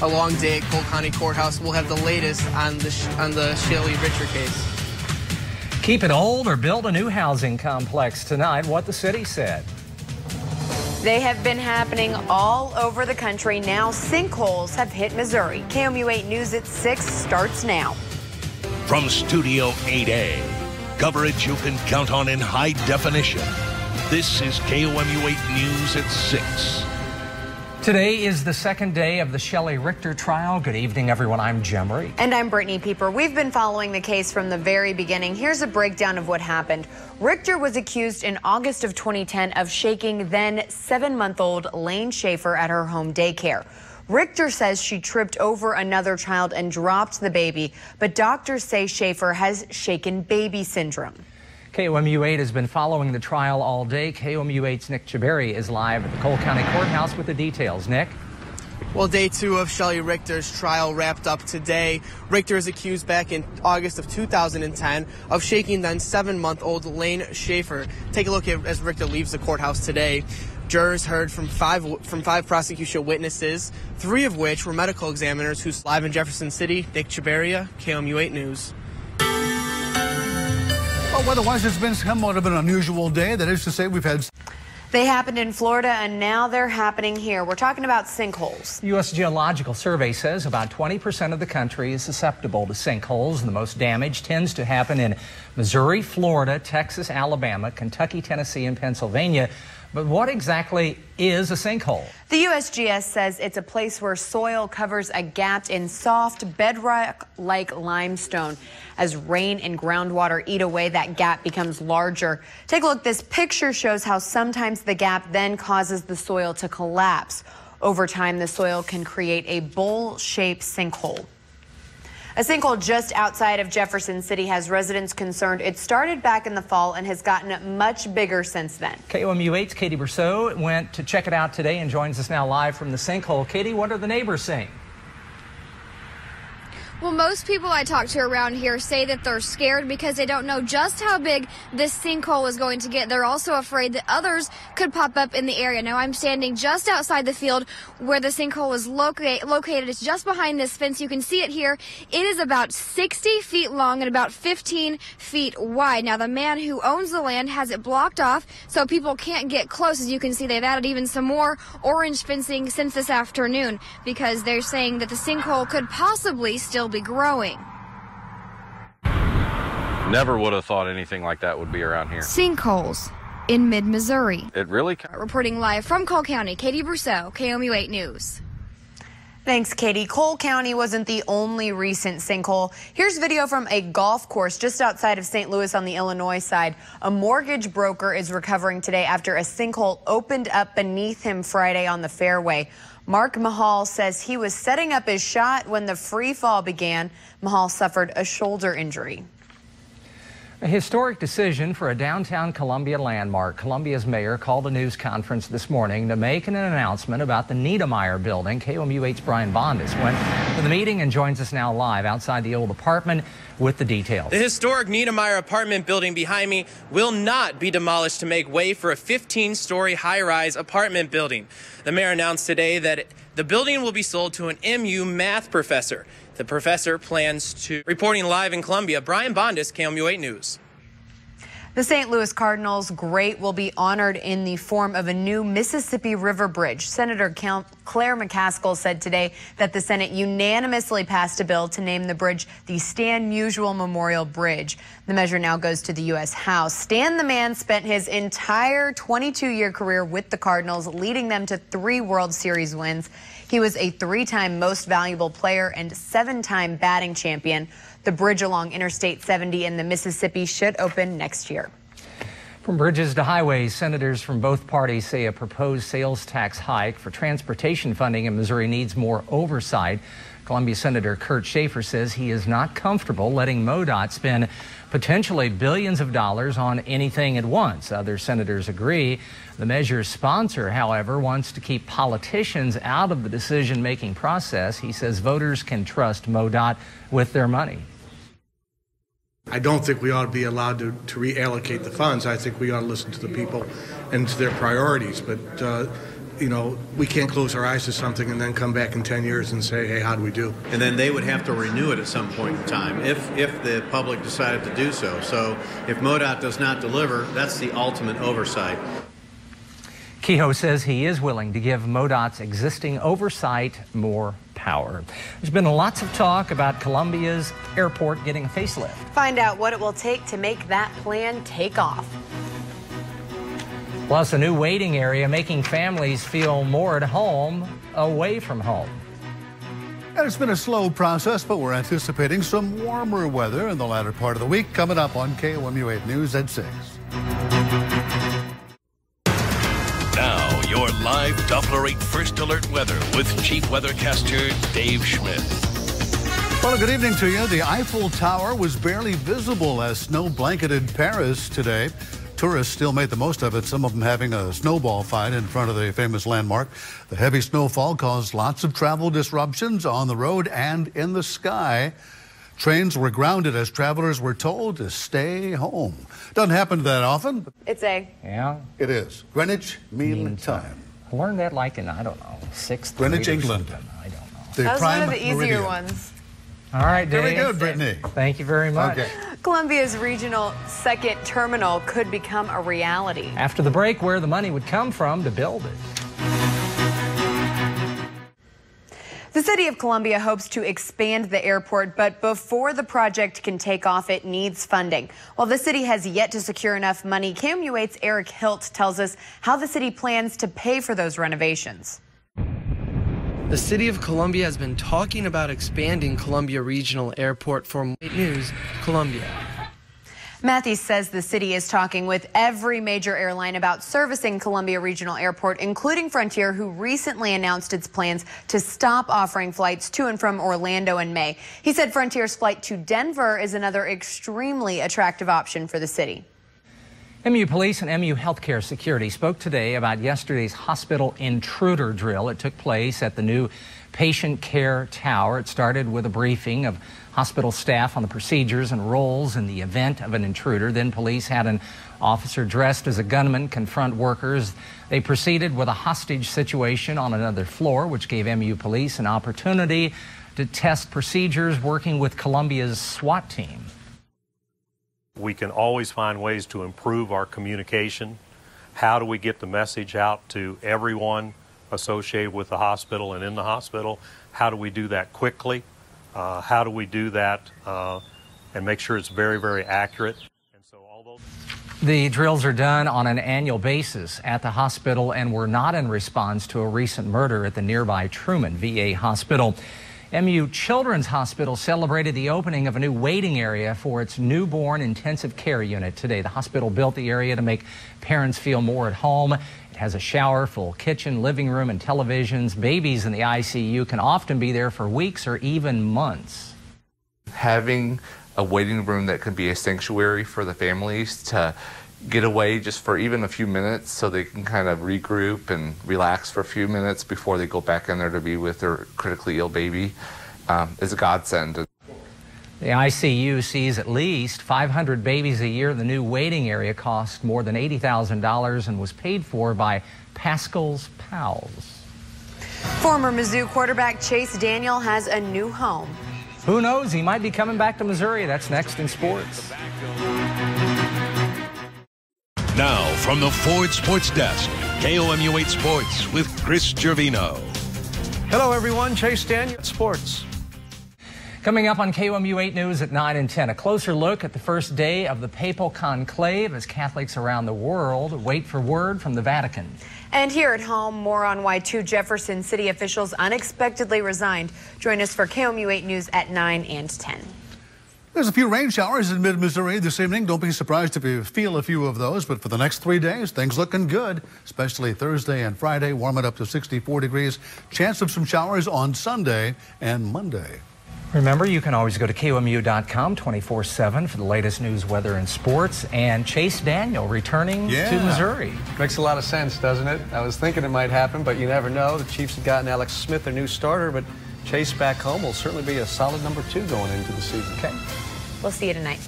a long day at Cole County Courthouse. We'll have the latest on the Shelley Richter case. Keep it old or build a new housing complex tonight, what the city said. They have been happening all over the country. Now sinkholes have hit Missouri. KOMU-8 News at 6 starts now. From Studio 8A, coverage you can count on in high definition. This is KOMU-8 News at 6. Today is the second day of the Shelley Richter trial. Good evening, everyone. I'm Jim Reed. And I'm Brittany Pieper. We've been following the case from the very beginning. Here's a breakdown of what happened. Richter was accused in August of 2010 of shaking then 7-month-old Lane Schaefer at her home daycare. Richter says she tripped over another child and dropped the baby, but doctors say Schaefer has shaken baby syndrome. KOMU-8 has been following the trial all day. KOMU-8's Nick Chaberry is live at the Cole County Courthouse with the details. Nick? Well, day 2 of Shelley Richter's trial wrapped up today. Richter is accused back in August of 2010 of shaking then 7-month-old Lane Schaefer. Take a look at as Richter leaves the courthouse today. Jurors heard from five prosecution witnesses, 3 of which were medical examiners who's live in Jefferson City. Nick Chaberry, KOMU-8 News. Well, weather-wise, it's been somewhat of an unusual day. That is to say, we've had... They happened in Florida, and now they're happening here. We're talking about sinkholes. The U.S. Geological Survey says about 20% of the country is susceptible to sinkholes, and the most damage tends to happen in Missouri, Florida, Texas, Alabama, Kentucky, Tennessee, and Pennsylvania. But what exactly is a sinkhole? The USGS says it's a place where soil covers a gap in soft bedrock-like limestone. As rain and groundwater eat away, that gap becomes larger. Take a look. This picture shows how sometimes the gap then causes the soil to collapse. Over time, the soil can create a bowl-shaped sinkhole. A sinkhole just outside of Jefferson City has residents concerned. It started back in the fall and has gotten much bigger since then. KOMU-8's Katie Brousseau went to check it out today and joins us now live from the sinkhole. Katie, what are the neighbors saying? Well, most people I talk to around here say that they're scared because they don't know just how big this sinkhole is going to get. They're also afraid that others could pop up in the area. Now, I'm standing just outside the field where the sinkhole is located. It's just behind this fence. You can see it here. It is about 60 feet long and about 15 feet wide. Now, the man who owns the land has it blocked off so people can't get close. As you can see, they've added even some more orange fencing since this afternoon because they're saying that the sinkhole could possibly still be growing. Never would have thought anything like that would be around here. Sinkholes in mid-Missouri. It really... Reporting live from Cole County, Katie Brousseau, KOMU-8 News. Thanks, Katie. Cole County wasn't the only recent sinkhole. Here's video from a golf course just outside of St. Louis on the Illinois side. A mortgage broker is recovering today after a sinkhole opened up beneath him Friday on the fairway. Mark Mahal says he was setting up his shot when the free fall began. Mahal suffered a shoulder injury. A historic decision for a downtown Columbia landmark. Columbia's mayor called a news conference this morning to make an announcement about the Niedermeyer building. KOMU-8's Brian Bondis went to the meeting and joins us now live outside the old apartment with the details. The historic Niedermeyer apartment building behind me will not be demolished to make way for a 15-story high-rise apartment building. The mayor announced today that the building will be sold to an MU math professor. The professor plans to... Reporting live in Columbia, Brian Bondis, KOMU-8 News. The St. Louis Cardinals great will be honored in the form of a new Mississippi River Bridge. Senator Claire McCaskill said today that the Senate unanimously passed a bill to name the bridge the Stan Musial Memorial Bridge. The measure now goes to the U.S. House. Stan the Man spent his entire 22-year career with the Cardinals, leading them to 3 World Series wins. He was a 3-time most valuable player and 7-time batting champion. The bridge along Interstate 70 in the Mississippi should open next year. From bridges to highways, senators from both parties say a proposed sales tax hike for transportation funding in Missouri needs more oversight. Columbia Senator Kurt Schaefer says he is not comfortable letting MoDOT spend potentially billions of dollars on anything at once. Other senators agree. The measure's sponsor, however, wants to keep politicians out of the decision-making process. He says voters can trust MoDOT with their money. I don't think we ought to be allowed to reallocate the funds. I think we ought to listen to the people and to their priorities. But you know, we can't close our eyes to something and then come back in 10 years and say, hey, how do we do? And then they would have to renew it at some point in time if the public decided to do so. So if MoDOT does not deliver, that's the ultimate oversight. Kehoe says he is willing to give MoDOT's existing oversight more power. There's been lots of talk about Columbia's airport getting a facelift. Find out what it will take to make that plan take off. Plus, a new waiting area making families feel more at home away from home. And it's been a slow process, but we're anticipating some warmer weather in the latter part of the week. Coming up on KOMU 8 News at 6. Now, your live Doppler 8 First Alert weather with Chief Weathercaster Dave Schmidt. Well, good evening to you. The Eiffel Tower was barely visible as snow blanketed Paris today. Tourists still made the most of it, some of them having a snowball fight in front of the famous landmark. The heavy snowfall caused lots of travel disruptions on the road and in the sky. Trains were grounded as travelers were told to stay home. Doesn't happen that often. But It's a... Yeah. it is. Greenwich Mean Time. I learned that like in, I don't know, 6th Greenwich, grade or England. something. I don't know. The That was prime one of the easier meridian. ones. All right, Dave. Very good, Brittany. Thank you very much. Okay. Columbia's regional second terminal could become a reality. After the break, where the money would come from to build it. The city of Columbia hopes to expand the airport, but before the project can take off, it needs funding. While the city has yet to secure enough money, KOMU 8's Eric Hilt tells us how the city plans to pay for those renovations. The city of Columbia has been talking about expanding Columbia Regional Airport. For 8 News, Columbia. Matthews says the city is talking with every major airline about servicing Columbia Regional Airport, including Frontier, who recently announced its plans to stop offering flights to and from Orlando in May. He said Frontier's flight to Denver is another extremely attractive option for the city. MU Police and MU Healthcare Security spoke today about yesterday's hospital intruder drill. It took place at the new patient care tower. It started with a briefing of hospital staff on the procedures and roles in the event of an intruder. Then police had an officer dressed as a gunman confront workers. They proceeded with a hostage situation on another floor, which gave MU Police an opportunity to test procedures working with Columbia's SWAT team. We can always find ways to improve our communication. How do we get the message out to everyone associated with the hospital and in the hospital? How do we do that quickly? How do we do that and make sure it's very, very accurate? And so although the drills are done on an annual basis at the hospital and were not in response to a recent murder at the nearby Truman VA hospital. MU Children's Hospital celebrated the opening of a new waiting area for its newborn intensive care unit today. The hospital built the area to make parents feel more at home. It has a shower, full kitchen, living room, and televisions. Babies in the ICU can often be there for weeks or even months. Having a waiting room that can be a sanctuary for the families to get away just for even a few minutes so they can kind of regroup and relax for a few minutes before they go back in there to be with their critically ill baby is a godsend. The ICU sees at least 500 babies a year. The new waiting area cost more than $80,000 and was paid for by Pascal's Pals. Former Mizzou quarterback Chase Daniel has a new home. Who knows? He might be coming back to Missouri. That's next in sports. Now, from the Ford Sports Desk, KOMU 8 Sports with Chris Gervino. Hello, everyone. Chase Daniel, Sports. Coming up on KOMU 8 News at 9 and 10, a closer look at the first day of the Papal Conclave as Catholics around the world wait for word from the Vatican. And here at home, more on why 2 Jefferson City officials unexpectedly resigned. Join us for KOMU 8 News at 9 and 10. There's a few rain showers in mid-Missouri this evening. Don't be surprised if you feel a few of those. But for the next 3 days, things looking good, especially Thursday and Friday, warming up to 64 degrees. Chance of some showers on Sunday and Monday. Remember, you can always go to KOMU.com 24/7 for the latest news, weather, and sports. And Chase Daniel returning to Missouri. Makes a lot of sense, doesn't it? I was thinking it might happen, but you never know. The Chiefs have gotten Alex Smith, their new starter, but Chase back home will certainly be a solid number 2 going into the season. Okay. We'll see you tonight.